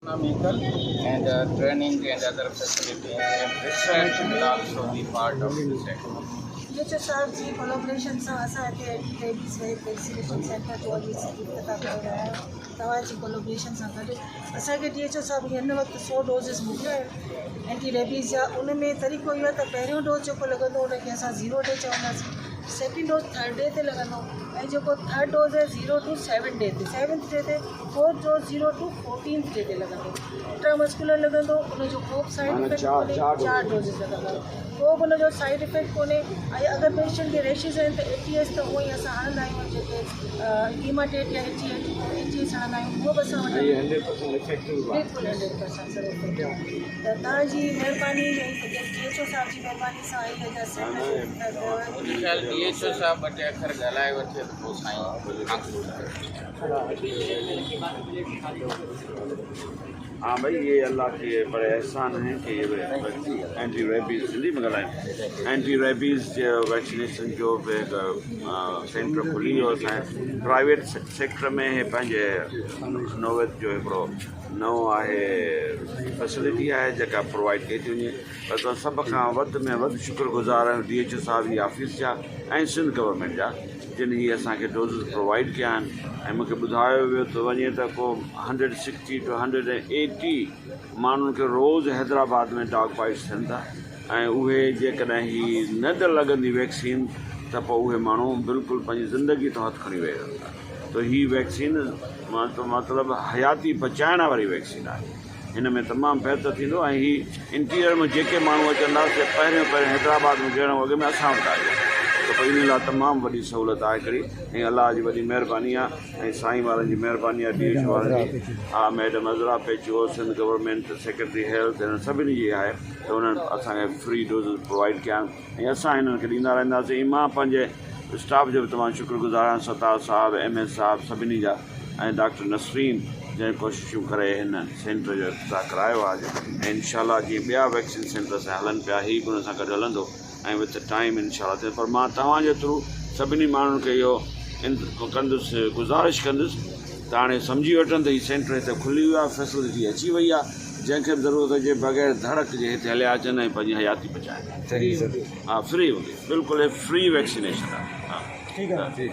economical and training and other facilities and research will also be part of the sector. Teacher साहब जी collaboration सां असांखे rabies vaccination centre जो अॼु इफ़्तिताह करे रहिया आहियूं तव्हांजी कोलैबोरेशन सां गॾु असांखे टीचर साहब हिन वक़्तु 100 डोज़िस मोकिलिया आहिनि एंटी रेबीज़ जा उन में तरीक़ो इहो आहे त पहिरियों डोज़ जेको लॻंदो उनखे असां 0 डे चवंदासीं सेकेंड डोज 3rd डे ते लॻंदो ऐं जेको 3rd डोज आहे 0 to 7 डे ते 7th डे ते 4th dose 0 to 14th day ते लॻंदो इंट्रामस्कुलर लॻंदो उनजो को बि साइड इफेक्ट कोन्हे 4 डोज़िस लॻंदा को बि उनजो साइड इफेक्ट कोन्हे ऐं अगरि पेशेंट खे रेशिस आहिनि त ATS त उहो ई असां हणंदा आहियूं जेके ईमाटेट या ATS हणंदा आहियूं उहो बि असां वटि बिल्कुलु 100% सर त तव्हांजी महिरबानी DHO साहिब जी महिरबानी सां आई अॼु DHO साहब ॿ टे अखर ॻाल्हाए वठे त पोइ हाँ भाई, ये अल्लाह के बड़े एहसान हैं कि ये एंटी रेबीज़ सिंधी में ॻाल्हायूं एंटी रेबीज़ वैक्सीनेशन जो बि सेंटर खुली वियो असांजे प्राइवेट सेक्टर में हे पंहिंजे नोवेद जो हिकिड़ो नओं आहे फैसिलिटी आहे जेका प्रोवाइड कई थी वञे असां सभ खां वधि में वधि शुक्रगुज़ार आहियूं DHO साहिब जी ऑफिस जा ऐं सिंध गवर्नमेंट जा जिन ही असांखे डोज़िस प्रोवाइड कया आहिनि ऐं मूंखे ॿुधायो वियो त वञे त को 160 to 180 माण्हुनि खे रोज़ु हैदराबाद में डॉगबाइट्स थियनि था ऐं उहे जेकॾहिं ही न त लॻंदी वैक्सीन त पोइ उहे माण्हू बिल्कुलु पंहिंजी ज़िंदगी तो हथु खणी वेही रहनि था त ही वैक्सीन मतिलबु हयाती बचाइण वारी वैक्सीन आहे हिन में तमामु बहितर थींदो ऐं ही इंटीरियर में जेके माण्हू अचंदा से पहिरियों हैदराबाद में ॾियण वॻे में असां वटि आहे त पोइ इन लाइ तमामु वॾी सहूलियत आहे हिकिड़ी ऐं अलाह जी वॾी महिरबानी आहे ऐं साईं वारनि जी महिरबानी आहे DHO वारनि जी हा madam Azra Pecho Sindh government secretary health हिन सभिनी जी आहे त उन्हनि असांखे फ्री डोज़िस प्रोवाइड कया आहिनि ऐं असां हिननि खे ॾींदा रहंदासीं ऐं मां पंहिंजे स्टाफ जो बि तमामु शुक्रगुज़ार आहियां सतार साहिबु MS साहिबु सभिनी जा ऐं डॉक्टर नसरीन जंहिं कोशिशूं करे हिन सेंटर जो इफ़्तिताह करायो आहे ऐं इंशाल्लाह जीअं ॿिया वैक्सीन सेंटर असां हलनि पिया ही बि उन सां गॾु हलंदो ऐं विथ टाइम इंशाल्लाह थिए पर मां तव्हांजे थ्रू सभिनी माण्हुनि खे इहो कंदुसि गुज़ारिश कंदुसि त हाणे सम्झी वठनि त हीअ सेंटर हिते खुली वियो आहे फैसिलिटी अची वई आहे जंहिंखे बि ज़रूरत हुजे बग़ैर धड़क जे हिते हलिया अचनि ऐं पंहिंजी हयाती बचाइनि हा फ्री बिल्कुलु फ्री वैक्सीनेशन आहे हा ठीकु आहे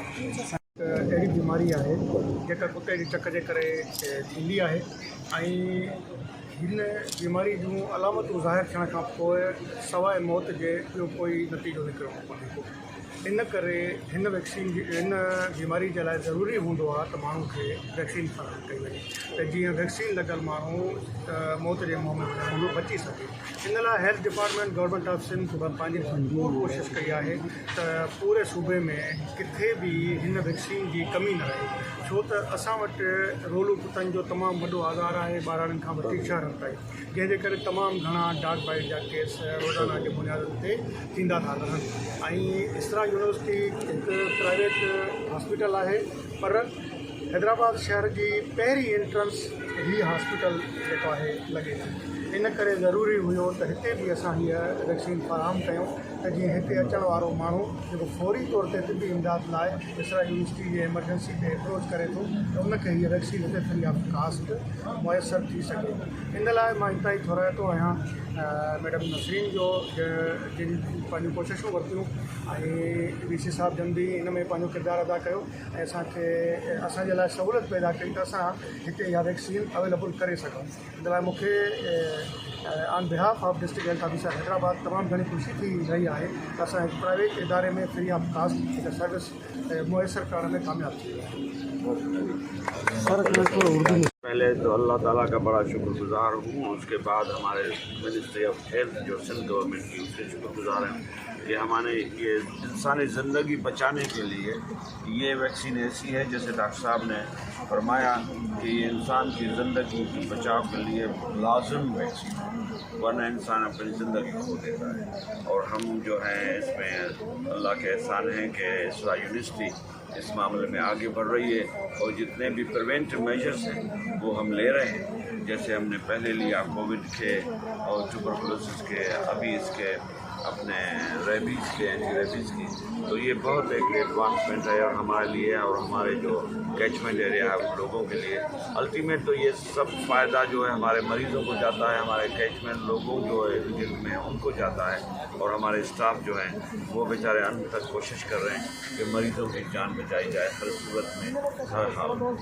अहिड़ी बीमारी आहे जेका कुते जी चक जे करे थींदी आहे ऐं हिन बीमारी जूं अलामतूं ज़ाहिर थियण खां पोइ सवाइ मौत जे ॿियो कोई नतीजो निकिरणो कोन्हे इन करे हिन बीमारी जे लाइ ज़रूरी हूंदो आहे त माण्हू खे वैक्सीन फ़राहम कई वञे त जीअं वैक्सीन लॻल माण्हू मौत जे मुंहं में वञणु बची सघे इन लाइ health department government of Sindh पंहिंजी भरपूर कोशिशि कई आहे त पूरे सूबे में किथे बि हिन वैक्सीन जी कमी न रहे छो त असां वटि रोलू कुतनि जो तमामु वॾो आज़ार आहे ॿारनि खां वठी शहरनि ताईं जंहिंजे करे तमामु घणा डॉगबाइट जा केस रोज़ाना जे बुनियादनि ते थींदा था रहनि ऐं इसरा यूनिवर्सिटी हिकु प्राइवेट हॉस्पिटल आहे पर हैदराबाद शहर जी पहिरीं एंट्रेंस ही हॉस्पिटल जेको आहे लॻे थी इन करे ज़रूरी हुयो त हिते बि असां हीअ वैक्सीन फ़राहम कयूं त जीअं हिते अचण वारो माण्हू जेको फौरी तौर ते तिबी इमदाद लाइ इसरा यूनिवर्सिटी जे एमरजेंसी ते अप्रोच करे थो त उनखे हीअ वैक्सीन हिते फ्री ऑफ कास्ट मुयसरु थी सघे इन लाइ मां हितां ई थोराए थो आहियां मैडम नसरीन जो जिन पंहिंजूं कोशिशूं वरितियूं ऐं DC साहिब जन बि इन में पंहिंजो किरदारु अदा कयो ऐं असांजे लाइ सहूलियत पैदा कई त असां हिते इहा वैक्सीन अवेलेबल करे सघूं इन लाइ मूंखे on behalf of district health officer Hyderabad तमामु घणी ख़ुशी थी रही आहे त असां हिकु प्राइवेट इदारे में फ्री ऑफ कास्ट हिकु सर्विस मुयसरु करण में कामयाबु थी विया पहले तो अल्लाह ताला का बड़ा शुक्रगुज़ार हूँ उसके बाद हमारे मिनिस्ट्री ऑफ हेल्थ जो सिंध गवर्नमेंट की उससे शुक्रगुज़ार हैं कि हमारे ये इंसानी ज़िंदगी बचाने के लिए ये वैक्सीन ऐसी है जैसे डॉक्टर साहब ने फरमाया कि ये इंसान की ज़िंदगी के बचाव के लिए लाजिम वैक्सीन है वरना इंसान अपनी ज़िंदगी खो देता है और हम जो हैं इसमें अल्लाह के एहसान हैं कि इसरा यूनिवर्सिटी इस मामले में आगे बढ़ रही है और जितने भी प्रिवेंटिव मेजर्स हैं वो हम ले रहे हैं जैसे हमने पहले लिया कोविड के और ट्यूबरकुलोसिस के अभी इसके अपने रेबीज़ के एंटी रेबीज़ की। तो ये बहुत एक एडवांसमेंट है और हमारे लिए और हमारे जो कैचमेंट एरिया है उन लोगों के लिए। अल्टीमेट तो ये सब फ़ायदा जो है हमारे मरीज़ों को जाता है, हमारे कैचमेंट लोगों जो है रीजन में उनको जाता है, और हमारे स्टाफ जो हैं वो बेचारे अंत तक कोशिश कर रहे हैं कि मरीज़ों की जान बचाई जाए हर सूरत में, हर हाल में।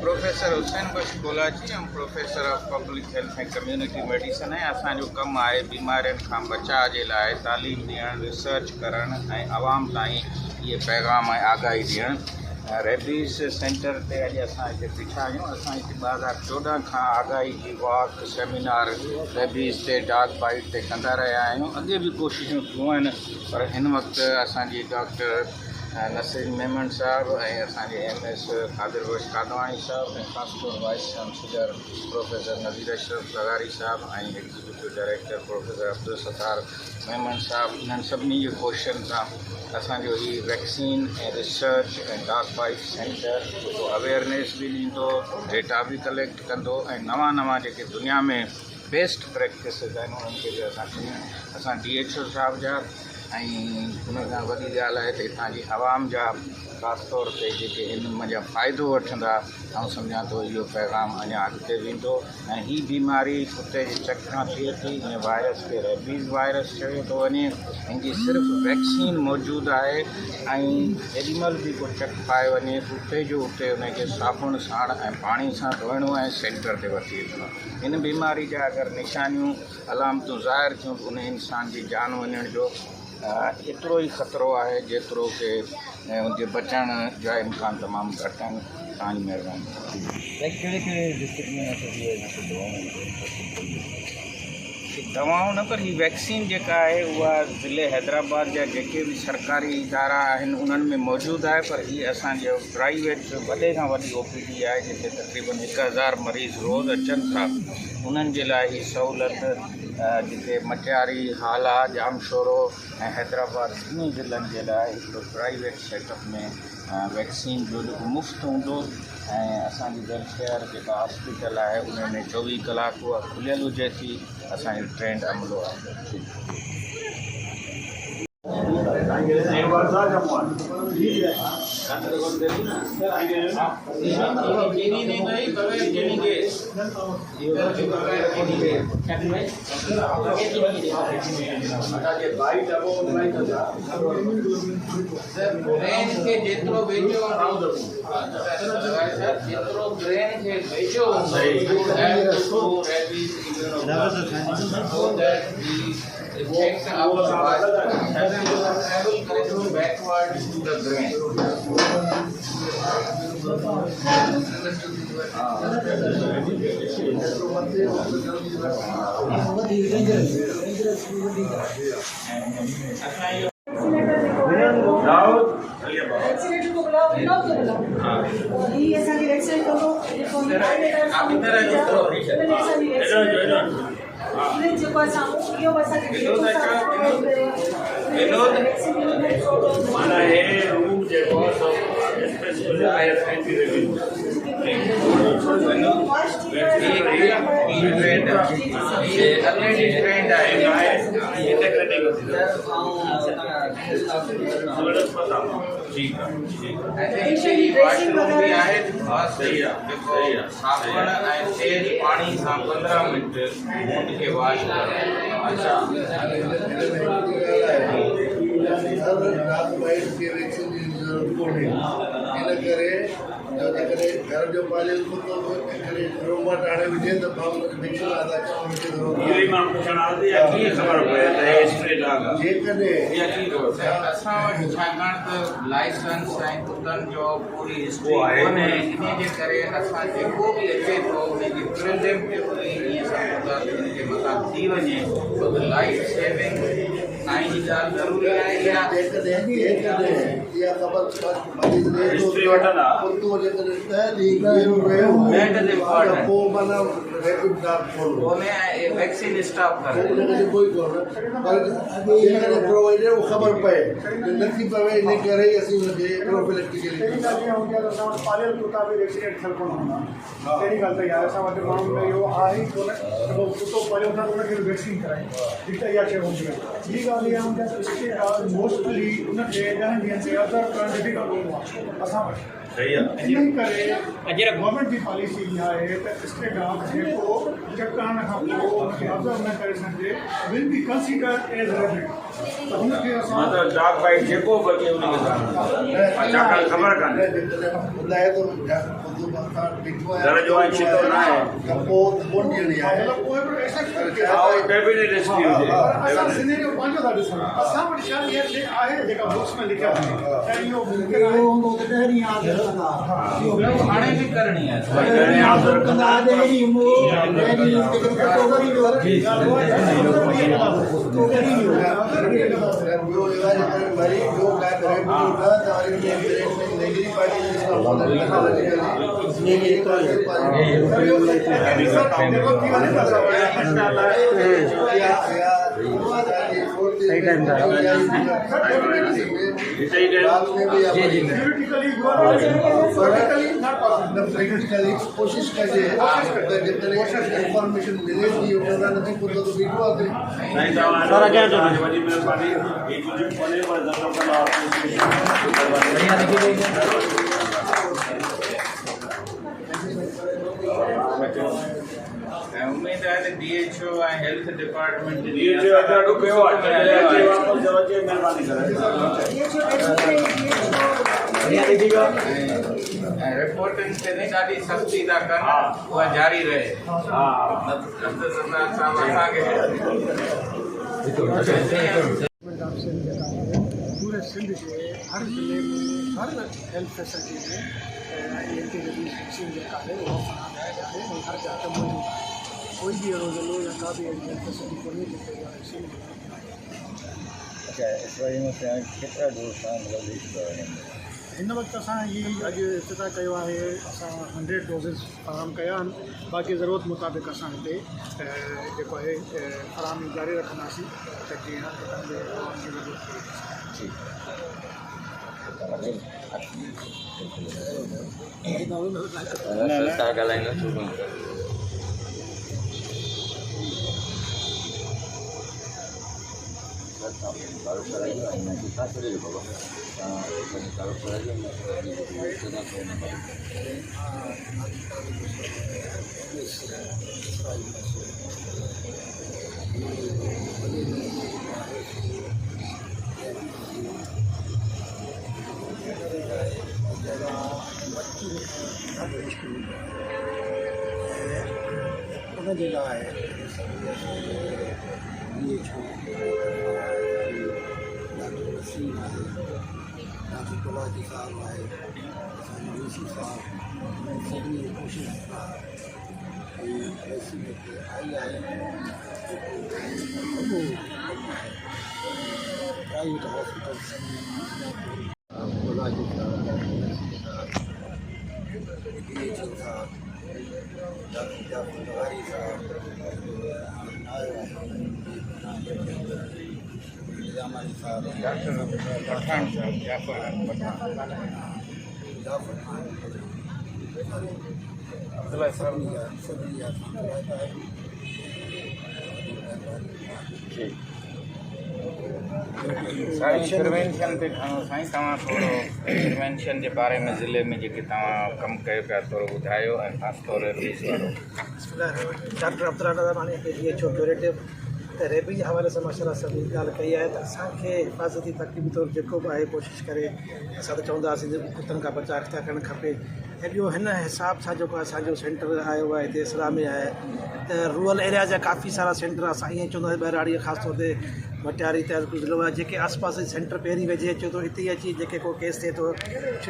प्रोफेसर हुसैन बख्श कोलाची, हम professor of public health and community medicine है। असांजो कमु आहे बीमारियुनि खां बचाव जे लाइ तालीम ॾियणु, रिसर्च करणु ऐं आवाम ताईं इहे पैगाम ऐं आगाही ॾियणु। रेबीज़ सेंटर ते अॼु असां हिते बीठा आहियूं। असां हिते 2014 खां आगाही जी वॉक सेमिनार रेबीज़ ते डॉगबाइट ते कंदा रहिया आहियूं। अॻे बि कोशिशूं कयूं आहिनि, पर हिन वक़्तु असांजी डॉक्टर नसीर मेमन साहब ऐं असांजे MS खादिर कादवाणी साहब ऐं ख़ासि तौर vice chancellor professor Nazir Ashraf लघारी साहब ऐं executive director professor Abdul Sattar Memon साहब, इन्हनि सभिनी जे कोशिशुनि सां असांजो ही वैक्सीन ऐं रिसर्च ऐं डॉगबाइट सेंटर जेको अवेयरनेस बि ॾींदो, डेटा बि कलेक्ट कंदो ऐं नवां जेके दुनिया में बेस्ट प्रैक्टिसिस आहिनि उन्हनि खे बि असां DHO साहब जा ऐं उन खां वॾी ॻाल्हि आहे त हितां जी आवाम जा ख़ासि तौर ते जेके हिन मज़ा फ़ाइदो वठंदा, ऐं सम्झां थो इहो पैगाम अञा अॻिते वेंदो। ऐं हीअ बीमारी कुते जे चक खां थिए थी, हिन वायरस खे रेबीज़ वायरस चयो थो वञे, हिन जी सिर्फ़ु वैक्सीन मौजूदु आहे। ऐं जेॾीमहिल बि को चक पाए वञे उते जो उते उनखे साबुण साण ऐं पाणी सां धोइणो ऐं सेंटर ते वठी अचिणो। हिन बीमारी जा अगरि निशानियूं अलामतूं ज़ाहिर थियूं त उन इंसान जी जान वञण जो एतिरो ई ख़तरो आहे जेतिरो कि उनजे बचण जा इम्कान तमामु घटि आहिनि। तव्हांजी महिरबानी। दवाऊं न, पर हीअ वैक्सीन जेका आहे उहा ज़िले हैदराबाद जा जेके बि सरकारी इदारा आहिनि उन्हनि में मौजूदु आहे, पर हीअ असांजो प्राइवेट वॾे खां वॾी OPD आहे जिते तक़रीबन 1000 मरीज़ रोज़ु अचनि था। उन्हनि जे लाइ हीअ सहूलियत जिते मटियारी हाला जामशोरो ऐं हैदराबाद ॿिन्ही ज़िलनि जे लाइ हिकिड़ो प्राइवेट सेटअप में वैक्सीन जो जेको मुफ़्त हूंदो ऐं असांजी वेलफेयर जेका हॉस्पिटल आहे उन में 24 कलाक उहा खुलियल हुजे थी। असांजो ट्रेंड अमलो आहे। जेतिरो effects our travel backward to the brain. Vaccinator को बुलाओ, ये असांजी वैक्सीन करो, आप इधर आ जाओ, जेको असां इहो असांखे माना हे रूम जेको स्पेशल आहे एंटी रेबीज़ ट्रेंड आहे ठीक है वॉशरूम भी आहे। सही आहे साबुण ऐं तेज़ पाणी सां 15 मिनट मुंड खे वॉश करणु। अच्छा इन करे घर जो पालियल कुतो रोबोट आणे विझे त वैक्सीन अदा असां वटि छाकाणि त लाइसेंस ऐं कुतनि जो पूरी हिस्ट्री कोन्हे, इन जे करे असां जेको बि अचे थो उनजी प्रिवेंटिवली ईअं सम्झूं था त हिनजे मथां थी वञे छो त लाइफ सेविंग साईं जी ॻाल्हि ज़रूरी आहे इहा इहा ख़बर मरीज़ ॾे थो हिस्ट्री वठंदा कुतो जेकॾहिं 10 ॾींहं रहियो That is important. पोइ माना रैपिड ड्राफ्ट खोलणो उनमें वैक्सीन स्टॉप करे उनखे कोई कोन पर जेकॾहिं प्रोवाइडर उहो ख़बर पए नथी पवे इन करे ई असीं हुनखे प्रोफिलेक्टिकली पालियल कुता बि वैक्सीनेट थियल कोन हूंदा कहिड़ी ॻाल्हि त आहे असां वटि माण्हुनि में इहो आहे ई कोन त पोइ कुतो पालियो था उनखे बि वैक्सीन करायूं हिकु त इहा शइ हूंदी आहे ॿी ॻाल्हि इहा हूंदी आहे त मोस्टली उनखे 10 ॾींहंनि ते असर करणु डिफिकल्ट हूंदो आहे असां वटि सही आहे इन करे गवर्नमेंट जी पॉलिसी इहा आहे त स्टेट जेको चेक करण खां पोइ उनखे ऑब्ज़र्व न करे सघिजे will be consider as rabid त हुनखे असां मतलब डॉग बाइट जेको बचे उनखे छाकाणि ख़बर कान्हे ॿुधाए थो ॾिठो आहे घर जो ऐं छितो न आहे त पोइ कोन ॾियणी आहे मतिलबु उहे बि एक्सेप्ट कैबिनेट हिस्ट्री हुजे असां सिनेरियो पंहिंजो था ॾिसूं असां वटि छा इहा शइ आहे जेका बुक्स में लिखियल आहे ऐं इहो मुमकिन आहे हाणे बि करणी आहे कोशिश कजे इंफॉर्मेशन मिले थी नथी ॿुधो त बीठो आहे वॾी महिरबानी ऐं उमेद आहे त DHO ऐं हेल्थ डिपार्टमेंट ॾाढो कयो आहे महिरबानी करे ऐं रिपोर्टिंग ते न ॾाढी सख़्ती था कनि उहा जारी रहे पूरे सिंध के हर ज़िले में हर हेल्थ फैसिलिटी में एंटीरेबीज़ वैक्सीन जेका आहे उहा फराहम कया जाए ऐं हर जॻह ते मौजूदु आहे कोई बि अहिड़ो ज़िलो या का बि अहिड़ी हेल्थ फैसिलिटी कोन्हे जिते इहा वैक्सीन हिन वक़्तु असां हीअ अॼु इफ़्तिताह कयो आहे असां 100 डोज़िस फराहम कया आहिनि बाक़ी ज़रूरत मुताबिक़ असां हिते जेको आहे फराहमी जारी रखंदासीं त जीअं असांजे आवाम जी ज़रूरत उनजे लाइ DHO डॉक्टर वसीम आहे डॉक्टर कोलाजी साहब आहे असांजो DC साहब सभिनी कोशिशि सां वैक्सीन ते आई आहे प्राइवेट हॉस्पिटल्स कोलाजी साहब DHO साहब डॉक्टर लघारी साहब निजामानी साहब डॉक्टर पठान साहब जाफर अब्दुल्ला साहब साईं प्रिवेंशन ते खणो साईं तव्हां थोरो प्रिवेंशन जे बारे में ज़िले में जेके तव्हां कमु कयो पिया थोरो ॿुधायो ऐं ख़ासि तौर रेबीज़ वारो डॉक्टर अब्दुल्ला हाणे DHO क्यूरेटिव त रेबीज़ हवाले सां माशाल्लाह सभिनी ॻाल्हि कई आहे त असांखे हिफ़ाज़ती तकलीफ़ी तौरु जेको बि आहे कोशिशि करे असां त चवंदासीं कुतनि खां बचाव अख़्तियार करणु खपे ऐं ॿियो हिन हिसाब सां जेको असांजो सेंटर आयो आहे हिते इसरा में आहे त रूरल एरिया जा काफ़ी सारा सेंटर असां ईअं चवंदासीं ॿहिराड़ीअ ख़ासि तौर ते मटियारी तहज़ीब ज़िलो आहे जेके आस पास सेंटर पहिरीं वेझे अचे थो हिते ई अची जेके को केस थिए थो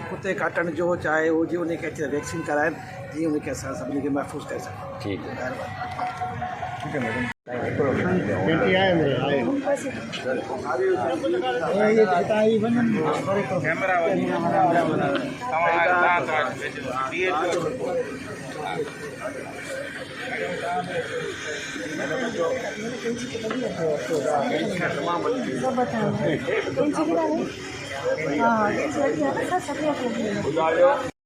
कुते काटण जो चाहे उहो जीअं उनखे अची वैक्सीन कराइनि जीअं उनखे असां सभिनी खे महफ़ूज़ करे सघूं ठीकु आहे महिरबानी। ठीक है मैडम। कैमरा हाँ